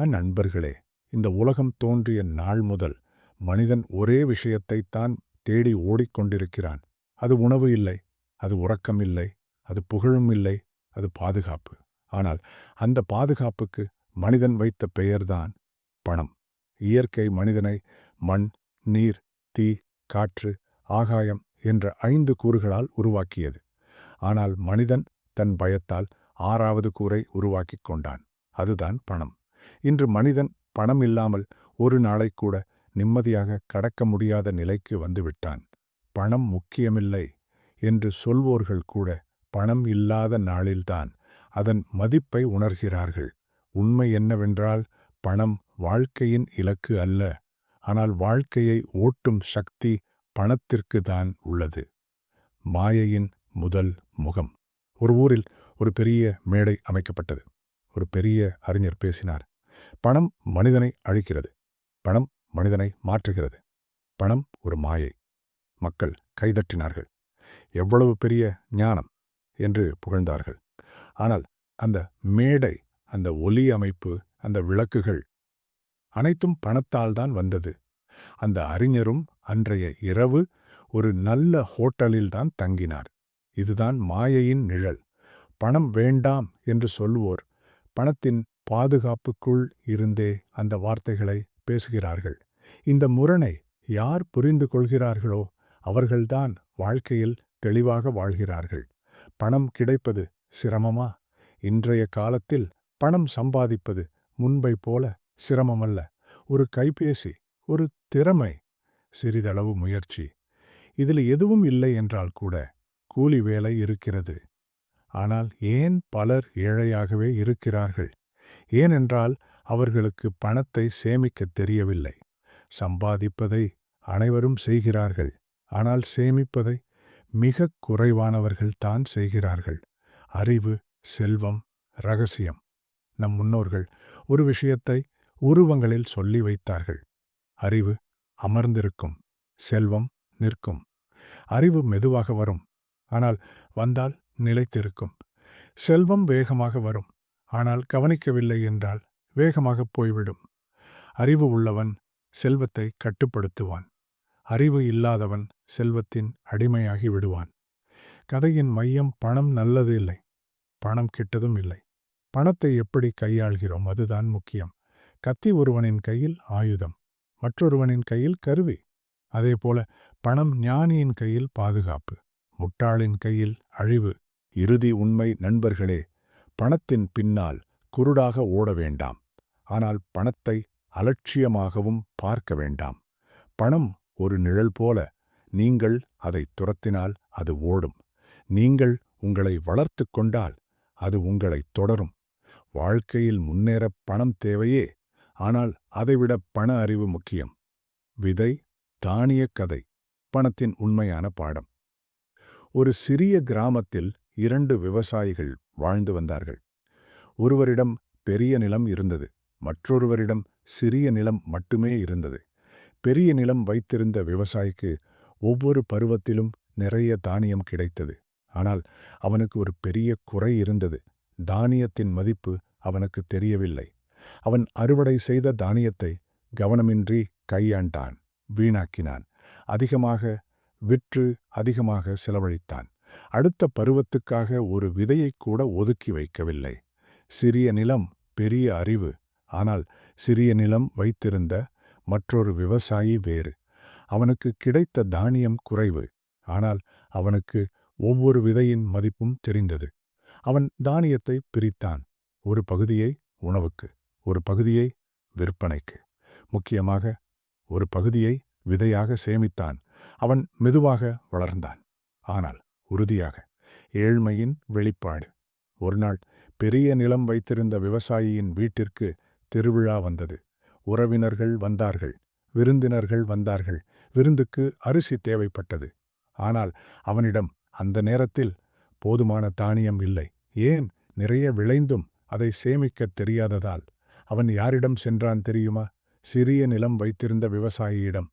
நண்பர்களே, இந்த உலகம் தோன்றிய நாள் முதல் மனிதன் ஒரே விஷயத்தைத்தான் தேடி ஓடிக்கொண்டிருக்கிறான். அது உணவு இல்லை, அது உறக்கம் இல்லை, அது புகழும் இல்லை, அது பாதுகாப்பு. ஆனால் அந்த பாதுகாப்புக்கு மனிதன் வைத்த பெயர்தான் பணம். இயற்கை மனிதனை மண், நீர், தீ, காற்று, ஆகாயம் என்ற 5 கூறுகளால் உருவாக்கியது. ஆனால் மனிதன் தன் பயத்தால் 6வது கூறை உருவாக்கிக் கொண்டான். அதுதான் பணம். இன்று மனிதன் பணம் இல்லாமல் ஒரு நாளைக்கூட நிம்மதியாக கடக்க முடியாத நிலைக்கு வந்துவிட்டான். பணம் முக்கியமில்லை என்று சொல்வோர்கள் கூட பணம் இல்லாத நாளில்தான் அதன் மதிப்பை உணர்கிறார்கள். உண்மை என்னவென்றால், பணம் வாழ்க்கையின் இலக்கு அல்ல. ஆனால் வாழ்க்கையை ஓட்டும் சக்தி பணத்திற்கு தான் உள்ளது. மாயையின் முதல் முகம். ஒரு ஊரில் ஒரு பெரிய மேடை அமைக்கப்பட்டது. ஒரு பெரிய அறிஞர் பேசினார். பணம் மனிதனை அழிக்கிறது. பணம் மனிதனை மாற்றுகிறது. பணம் ஒரு மாயை. மக்கள் கைதட்டினார்கள். எவ்வளவு பெரிய ஞானம் என்று புகழ்ந்தார்கள். ஆனால் அந்த மேடை, அந்த ஒலி அமைப்பு, அந்த விளக்குகள் அனைத்தும் பணத்தால் தான் வந்தது. அந்த அறிஞரும் அன்றைய இரவு ஒரு நல்ல ஹோட்டலில்தான் தங்கினார். இதுதான் மாயையின் நிழல். பணம் வேண்டாம் என்று சொல்வோர் பணத்தின் பாதுகாப்புக்குள் இருந்தே அந்த வார்த்தைகளை பேசுகிறார்கள். இந்த முரணை யார் புரிந்து கொள்கிறார்களோ அவர்கள்தான் வாழ்க்கையில் தெளிவாக வாழ்கிறார்கள். பணம் கிடைப்பது சிரமமா? இன்றைய காலத்தில் பணம் சம்பாதிப்பது முன்பை போல சிரமமல்ல. ஒரு கைபேசி, ஒரு திறமை, சிறிதளவு முயற்சி. இதில் எதுவும் இல்லை என்றால் கூட கூலி வேலை இருக்கிறது. ஆனால் ஏன் பலர் ஏழையாகவே இருக்கிறார்கள்? ஏனென்றால் அவர்களுக்கு பணத்தை சேமிக்கத் தெரியவில்லை. சம்பாதிப்பதை அனைவரும் செய்கிறார்கள். ஆனால் சேமிப்பதை மிகக் குறைவானவர்கள்தான் செய்கிறார்கள். அறிவு, செல்வம், ரகசியம். நம் முன்னோர்கள் ஒரு விஷயத்தை உருவங்களில் சொல்லி வைத்தார்கள். அறிவு அமர்ந்திருக்கும், செல்வம் நிற்கும். அறிவு மெதுவாக வரும், ஆனால் வந்தால் நிலைத்திருக்கும். செல்வம் வேகமாக வரும், ஆனால் கவனிக்கவில்லை என்றால் வேகமாக போய்விடும். அறிவு உள்ளவன் செல்வத்தை கட்டுப்படுத்துவான். அறிவு இல்லாதவன் செல்வத்தின் அடிமையாகி விடுவான். கதையின் மையம் பணம் நல்லது இல்லை, பணம் கெட்டதும் இல்லை. பணத்தை எப்படி கையாள்கிறோம் அதுதான் முக்கியம். கத்தி ஒருவனின் கையில் ஆயுதம், மற்றொருவனின் கையில் கருவி. அதேபோல பணம் ஞானியின் கையில் பாதுகாப்பு, முட்டாளின் கையில் அழிவு. இறுதி உண்மை நண்பர்களே, பணத்தின் பின்னால் குருடாக ஓட வேண்டாம். ஆனால் பணத்தை அலட்சியமாகவும் பார்க்க வேண்டாம். பணம் ஒரு நிழல் போல. நீங்கள் அதை துரத்தினால் அது ஓடும். நீங்கள் உங்களை வளர்த்து கொண்டால் அது உங்களை தொடரும். வாழ்க்கையில் முன்னேற பணம் தேவையே, ஆனால் அதைவிட பண அறிவு முக்கியம். விதை, தானிய கதை. பணத்தின் உண்மையான பாடம். ஒரு சிறிய கிராமத்தில் 2 விவசாயிகள் வாழ்ந்து வந்தார்கள். ஒருவரிடம் பெரிய நிலம் இருந்தது, மற்றொருவரிடம் சிறிய நிலம் மட்டுமே இருந்தது. பெரிய நிலம் வைத்திருந்த விவசாயிக்கு ஒவ்வொரு பருவத்திலும் நிறைய தானியம் கிடைத்தது. ஆனால் அவனுக்கு ஒரு பெரிய குறை இருந்தது. தானியத்தின் மதிப்பு அவனுக்கு தெரியவில்லை. அவன் அறுவடை செய்த தானியத்தை கவனமின்றி கையாண்டான், வீணாக்கினான். அதிகமாக விற்று அதிகமாக செலவழித்தான். அடுத்த பருவத்துக்காக ஒரு விதையைக் கூட ஒதுக்கி வைக்கவில்லை. சிறிய நிலம், பெரிய அறிவு. ஆனால் சிறிய நிலம் வைத்திருந்த மற்றொரு விவசாயி வேறு. அவனுக்கு கிடைத்த தானியம் குறைவு. ஆனால் அவனுக்கு ஒவ்வொரு விதையின் மதிப்பும் தெரிந்தது. அவன் தானியத்தை பிரித்தான். ஒரு பகுதியை உணவுக்கு, ஒரு பகுதியை விற்பனைக்கு, முக்கியமாக ஒரு பகுதியை விதையாக சேமித்தான். அவன் மெதுவாக வளர்ந்தான், ஆனால் உறுதியாக. ஏழ்மையின் வெளிப்பாடு. ஒருநாள் பெரிய நிலம் வைத்திருந்த விவசாயியின் வீட்டிற்கு திருவிழா வந்தது. உறவினர்கள் வந்தார்கள், விருந்தினர்கள் வந்தார்கள். விருந்துக்கு அரிசி தேவைப்பட்டது. ஆனால் அவனிடம் அந்த நேரத்தில் போதுமான தானியம் இல்லை. ஏன்? நிறைய விளைந்தும் அதை சேமிக்கத் தெரியாததால். அவன் யாரிடம் சென்றான் தெரியுமா? சிறிய நிலம் வைத்திருந்த விவசாயியிடம்.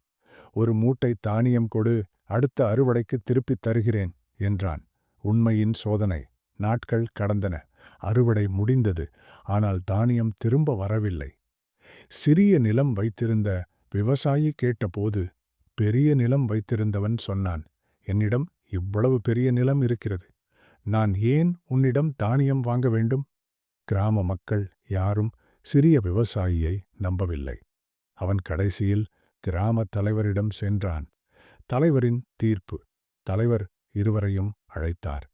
ஒரு மூட்டை தானியம் கொடு, அடுத்த அறுவடைக்கு திருப்பித் தருகிறேன் என்றான். உண்மையின் சோதனை. நாட்கள் கடந்தன. அறுவடை முடிந்தது. ஆனால் தானியம் திரும்ப வரவில்லை. சிறிய நிலம் வைத்திருந்த விவசாயி கேட்டபோது பெரிய நிலம் வைத்திருந்தவன் சொன்னான், என்னிடம் இவ்வளவு பெரிய நிலம் இருக்கிறது. நான் ஏன் உன்னிடம் தானியம் வாங்க வேண்டும்? கிராம மக்கள் யாரும் சிறிய விவசாயியை நம்பவில்லை. அவன் கடைசியில் கிராம தலைவரிடம் சென்றான். தலைவரின் தீர்ப்பு. தலைவர் இருவரையும் அழைத்தார்.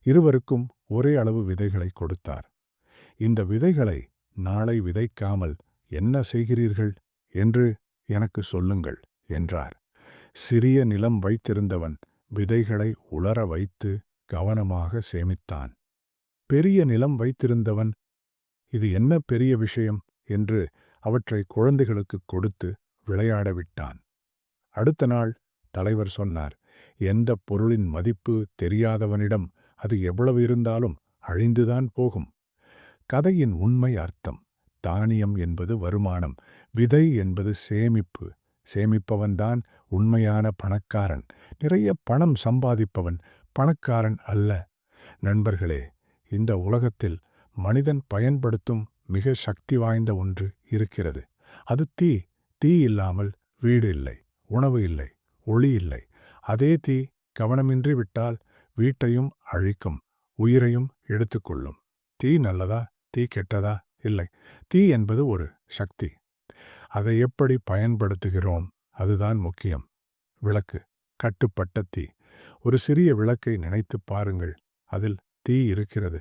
இருவருக்கும் ஒரே அளவு விதைகளை கொடுத்தார். இந்த விதைகளை நாளை விதைக்காமல் என்ன செய்கிறீர்கள் என்று எனக்கு சொல்லுங்கள் என்றார். சிறிய நிலம் வைத்திருந்தவன் விதைகளை உலர வைத்து கவனமாக சேமித்தான். பெரிய நிலம் வைத்திருந்தவன் இது என்ன பெரிய விஷயம் என்று அவற்றை குழந்தைகளுக்கு கொடுத்து விளையாட விட்டான். அடுத்த நாள் தலைவர் சொன்னார், எந்த பொருளின் மதிப்பு தெரியாதவனிடம் அது எவ்வளவு இருந்தாலும் அழிந்துதான் போகும். கதையின் உண்மை அர்த்தம். தானியம் என்பது வருமானம், விதை என்பது சேமிப்பு. சேமிப்பவன்தான் உண்மையான பணக்காரன். நிறைய பணம் சம்பாதிப்பவன் பணக்காரன் அல்ல. நண்பர்களே, இந்த உலகத்தில் மனிதன் பயன்படுத்தும் மிக சக்தி வாய்ந்த ஒன்று இருக்கிறது. அது தீ. தீ இல்லாமல் வீடு இல்லை, உணவு இல்லை, ஒளி இல்லை. அதே தீ கவனமின்றி விட்டால் வீட்டையும் அழிக்கும், உயிரையும் எடுத்துக்கொள்ளும். தீ நல்லதா, தீ கெட்டதா? இல்லை. தீ என்பது ஒரு சக்தி. அதை எப்படி பயன்படுத்துகிறோம் அதுதான் முக்கியம். விளக்கு, கட்டுப்பட்ட தீ. ஒரு சிறிய விளக்கை நினைத்து பாருங்கள். அதில் தீ இருக்கிறது.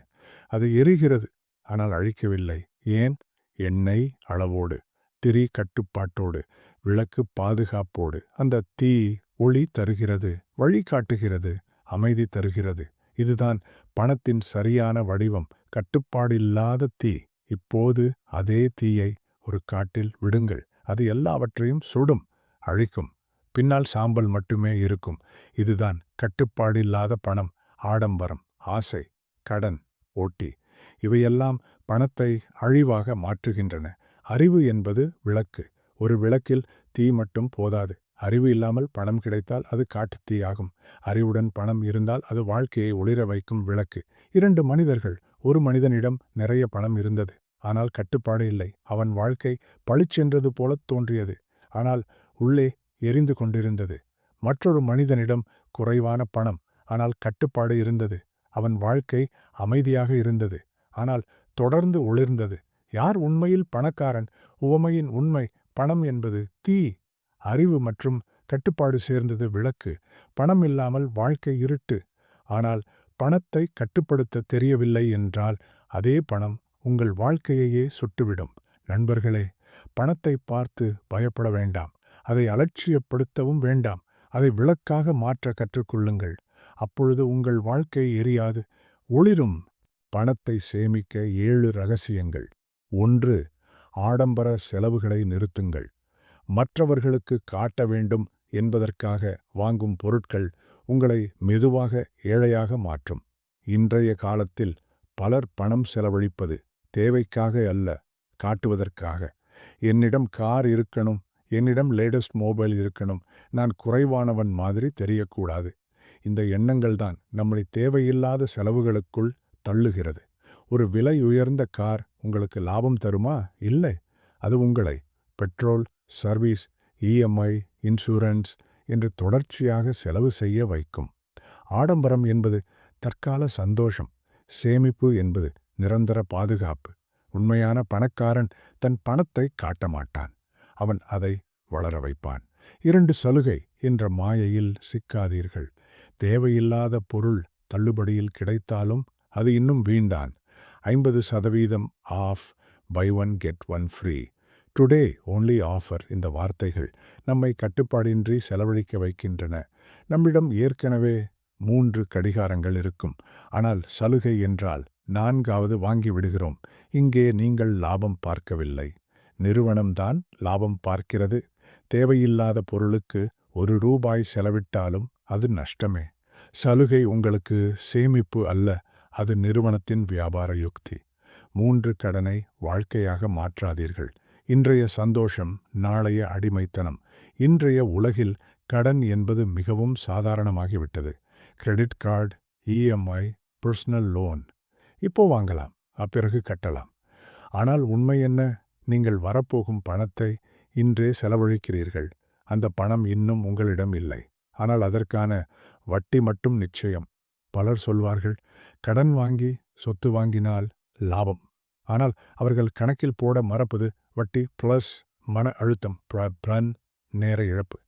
அது எரிகிறது, ஆனால் அழிக்கவில்லை. ஏன்? எண்ணெய் அளவோடு, திரி கட்டுப்பாட்டோடு, விளக்கு பாதுகாப்போடு. அந்த தீ ஒளி தருகிறது, வழிகாட்டுகிறது, அமைதி தருகிறது. இதுதான் பணத்தின் சரியான வடிவம். கட்டுப்பாடில்லாத தீ. இப்போது அதே தீயை ஒரு காட்டில் விடுங்கள். அது எல்லாவற்றையும் சுடும், அழிக்கும். பின்னால் சாம்பல் மட்டுமே இருக்கும். இதுதான் கட்டுப்பாடில்லாத பணம். ஆடம்பரம், ஆசை, கடன், ஓட்டி இவையெல்லாம் பணத்தை அழிவாக மாற்றுகின்றன. அறிவு என்பது விளக்கு. ஒரு விளக்கில் தீ மட்டும் போதாது. அறிவு இல்லாமல் பணம் கிடைத்தால் அது காட்டுத் தீயாகும். அறிவுடன் பணம் இருந்தால் அது வாழ்க்கையை ஒளிர வைக்கும் விளக்கு. 2 மனிதர்கள். ஒரு மனிதனிடம் நிறைய பணம் இருந்தது, ஆனால் கட்டுப்பாடு இல்லை. அவன் வாழ்க்கை பளிச்சென்றது போலத் தோன்றியது, ஆனால் உள்ளே எரிந்து கொண்டிருந்தது. மற்றொரு மனிதனிடம் குறைவான பணம், ஆனால் கட்டுப்பாடு இருந்தது. அவன் வாழ்க்கை அமைதியாக இருந்தது, ஆனால் தொடர்ந்து ஒளிர்ந்தது. யார் உண்மையில் பணக்காரன்? உவமையின் உண்மை. பணம் என்பது தீ, அறிவு மற்றும் கட்டுப்பாடு சேர்ந்தது விளக்கு. பணம் இல்லாமல் வாழ்க்கை இருட்டு. ஆனால் பணத்தை கட்டுப்படுத்த தெரியவில்லை என்றால் அதே பணம் உங்கள் வாழ்க்கையையே சுட்டுவிடும். நண்பர்களே, பணத்தை பார்த்து பயப்பட வேண்டாம். அதை அலட்சியப்படுத்தவும் வேண்டாம். அதை விளக்காக மாற்ற கற்றுக்கொள்ளுங்கள். அப்பொழுது உங்கள் வாழ்க்கை எரியாது, ஒளிரும். பணத்தை சேமிக்க 7 ரகசியங்கள். 1. ஆடம்பர செலவுகளை நிறுத்துங்கள். மற்றவர்களுக்கு காட்ட வேண்டும் என்பதற்காக வாங்கும் பொருட்கள் உங்களை மெதுவாக ஏழையாக மாற்றும். இன்றைய காலத்தில் பலர் பணம் செலவழிப்பது தேவைக்காக அல்ல, காட்டுவதற்காக. என்னிடம் கார் இருக்கணும், என்னிடம் லேட்டஸ்ட் மொபைல் இருக்கணும், நான் குறைவானவன் மாதிரி தெரியக்கூடாது. இந்த எண்ணங்கள்தான் நம்மை தேவையில்லாத செலவுகளுக்குள் தள்ளுகிறது. ஒரு விலை உயர்ந்த கார் உங்களுக்கு லாபம் தருமா? இல்லை. அது உங்களை பெட்ரோல், சர்வீஸ், இஎம்ஐ, இன்சூரன்ஸ் என்று தொடர்ச்சியாக செலவு செய்ய வைக்கும். ஆடம்பரம் என்பது தற்கால சந்தோஷம். சேமிப்பு என்பது நிரந்தர பாதுகாப்பு. உண்மையான பணக்காரன் தன் பணத்தை காட்ட மாட்டான். அவன் அதை வளர வைப்பான். 2. சலுகை என்ற மாயையில் சிக்காதீர்கள். தேவையில்லாத பொருள் தள்ளுபடியில் கிடைத்தாலும் அது இன்னும் வீண்தான். 50% off, buy one get one free, today only offer. இந்த வார்த்தைகள் நம்மை கட்டுப்பாடின்றி செலவழிக்க வைக்கின்றன. நம்மிடம் ஏற்கனவே 3 கடிகாரங்கள் இருக்கும், ஆனால் சலுகை என்றால் 4வது வாங்கி விடுகிறோம். இங்கே நீங்கள் லாபம் பார்க்கவில்லை, நிறுவனம்தான் லாபம் பார்க்கிறது. தேவையில்லாத பொருளுக்கு ₹1 செலவிட்டாலும் அது நஷ்டமே. சலுகை உங்களுக்கு சேமிப்பு அல்ல, அது நிறுவனத்தின் வியாபார யுக்தி. 3 கடனை வாழ்க்கையாக மாற்றாதீர்கள். இன்றைய சந்தோஷம் நாளைய அடிமைத்தனம். இன்றைய உலகில் கடன் என்பது மிகவும் சாதாரணமாகிவிட்டது. Credit card, EMI, personal loan. இப்போ வாங்கலாம், அப்பிறகு கட்டலாம். ஆனால் உண்மை என்ன? நீங்கள் வரப்போகும் பணத்தை இன்றே செலவழிக்கிறீர்கள். அந்த பணம் இன்னும் உங்களிடம் இல்லை. ஆனால் அதற்கான வட்டி மட்டும் நிச்சயம். பலர் சொல்வார்கள், கடன் வாங்கி சொத்து வாங்கினால் லாபம். ஆனால் அவர்கள் கணக்கில் போட மறப்பது வட்டி பிளஸ் மன அழுத்தம், பிரன் நேர இழப்பு.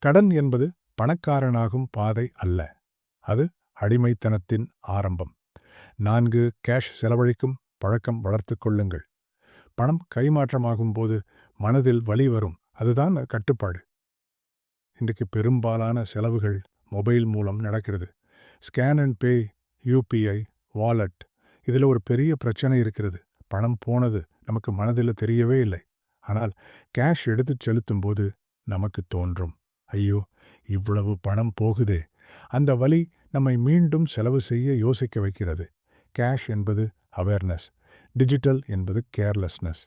கடன் என்பது பணக்காரனாகும் பாதை அல்ல. அது அடிமைத்தனத்தின் ஆரம்பம். 4 கேஷ் செலவழிக்கும் பழக்கம் வளர்த்து கொள்ளுங்கள். பணம் கைமாற்றமாகும் போது மனதில் வலி வரும். அதுதான் கட்டுப்பாடு. இன்றைக்கு பெரும்பாலான செலவுகள் மொபைல் மூலம் நடக்கிறது. Scan and pay, UPI, wallet. இதில் ஒரு பெரிய பிரச்சனை இருக்கிறது. பணம் போனது நமக்கு மனதில் தெரியவே இல்லை. ஆனால் கேஷ் எடுத்துச் செலுத்தும்போது நமக்கு தோன்றும், ஐயோ, இவ்வளவு பணம் போகுதே. அந்த வலி நம்மை மீண்டும் செலவு செய்ய யோசிக்க வைக்கிறது. கேஷ் என்பது அவேர்னஸ், டிஜிட்டல் என்பது கேர்லெஸ்னஸ்.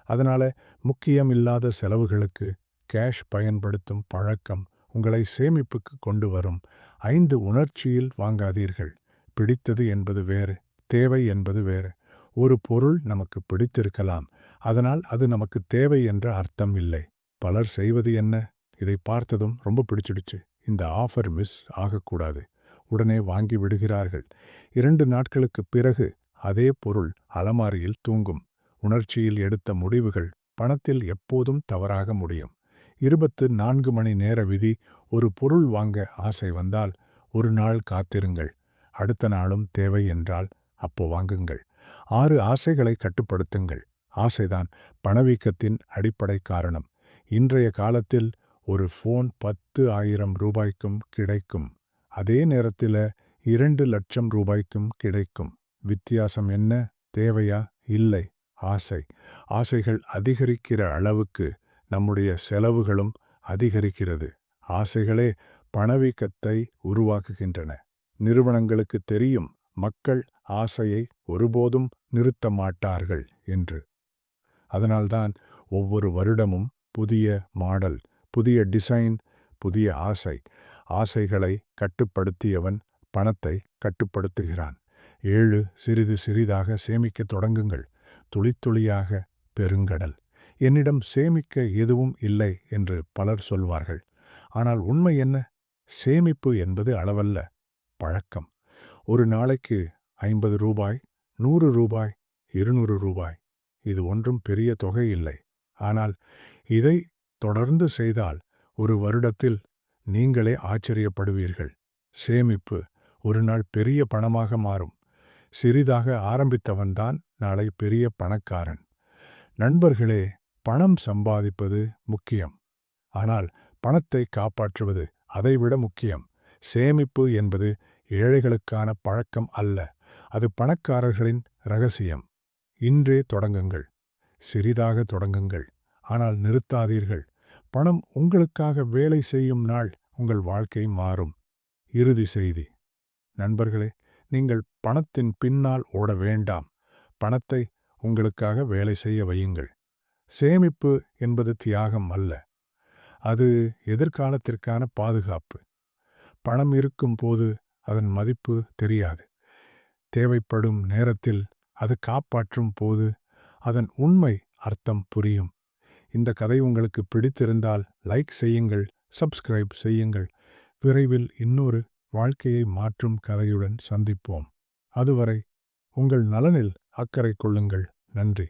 அதனால முக்கியம் இல்லாத செலவுகளுக்கு கேஷ் பயன்படுத்தும் பழக்கம் உங்களை சேமிப்புக்கு கொண்டு வரும். 5 உணர்ச்சியில் வாங்காதீர்கள். பிடித்தது என்பது வேறு, தேவை என்பது வேறு. ஒரு பொருள் நமக்கு பிடித்திருக்கலாம், அதனால் அது நமக்கு தேவை என்ற அர்த்தம் இல்லை. பலர் செய்வது என்ன? இதை பார்த்ததும் ரொம்ப பிடிச்சிடுச்சு, இந்த ஆஃபர் மிஸ் ஆகக்கூடாது, உடனே வாங்கி விடுகிறார்கள். 2 நாட்களுக்கு பிறகு அதே பொருள் அலமாரியில் தூங்கும். உணர்ச்சியில் எடுத்த முடிவுகள் பணத்தில் எப்போதும் தவறாக முடியும். 24 மணி நேர விதி. ஒரு பொருள் வாங்க ஆசை வந்தால் ஒரு நாள் காத்திருங்கள். அடுத்த நாளும் தேவை என்றால் அப்போ வாங்குங்கள். 6 ஆசைகளை கட்டுப்படுத்துங்கள். ஆசைதான் பணவீக்கத்தின் அடிப்படை காரணம். இன்றைய காலத்தில் ஒரு ஃபோன் 10,000 ரூபாய்க்கும் கிடைக்கும். அதே நேரத்தில் 2 லட்சம் ரூபாய்க்கும் கிடைக்கும். வித்தியாசம் என்ன? தேவையா? இல்லை, ஆசை. ஆசைகள் அதிகரிக்கிற அளவுக்கு நம்முடைய செலவுகளும் அதிகரிக்கிறது. ஆசைகளே பணவீக்கத்தை உருவாக்குகின்றன. நிறுவனங்களுக்கு தெரியும், மக்கள் ஆசையை ஒருபோதும் நிறுத்த மாட்டார்கள் என்று. அதனால்தான் ஒவ்வொரு வருடமும் புதிய மாடல், புதிய டிசைன், புதிய ஆசை. ஆசைகளை கட்டுப்படுத்தியவன் பணத்தை கட்டுப்படுத்துகிறான். 7 சிறிது சிறிதாக சேமிக்கத் தொடங்குங்கள். துளித்துளியாக பெருங்கடல். என்னிடம் சேமிக்க எதுவும் இல்லை என்று பலர் சொல்வார்கள். ஆனால் உண்மை என்ன? சேமிப்பு என்பது அளவல்ல, பழக்கம். ஒரு நாளைக்கு 50 ரூபாய், 100 ரூபாய், 200 ரூபாய். இது ஒன்றும் பெரிய தொகை இல்லை. ஆனால் இதை தொடர்ந்து செய்தால் ஒரு வருடத்தில் நீங்களே ஆச்சரியப்படுவீர்கள். சேமிப்பு ஒரு நாள் பெரிய பணமாக மாறும். சிறிதாக ஆரம்பித்தவன்தான் நாளை பெரிய பணக்காரன். நண்பர்களே, பணம் சம்பாதிப்பது முக்கியம். ஆனால் பணத்தை காப்பாற்றுவது அதைவிட முக்கியம். சேமிப்பு என்பது ஏழைகளுக்கான பழக்கம் அல்ல, அது பணக்காரர்களின் இரகசியம். இன்றே தொடங்குங்கள். சிறிதாக தொடங்குங்கள். ஆனால் நிறுத்தாதீர்கள். பணம் உங்களுக்காக வேலை செய்யும் நாள் உங்கள் வாழ்க்கை மாறும். இறுதி செய்தி. நண்பர்களே, நீங்கள் பணத்தின் பின்னால் ஓட வேண்டாம். பணத்தை உங்களுக்காக வேலை செய்ய வையுங்கள். சேமிப்பு என்பது தியாகம் அல்ல, அது எதிர்காலத்திற்கான பாதுகாப்பு. பணம் இருக்கும் போது அதன் மதிப்பு தெரியாது. தேவைப்படும் நேரத்தில் அது காப்பாற்றும் போது அதன் உண்மை அர்த்தம் புரியும். இந்த கதை உங்களுக்கு பிடித்திருந்தால் லைக் செய்யுங்கள், சப்ஸ்கிரைப் செய்யுங்கள். விரைவில் இன்னொரு வாழ்க்கையை மாற்றும் கதையுடன் சந்திப்போம். அதுவரை உங்கள் நலனில் அக்கறை கொள்ளுங்கள். நன்றி.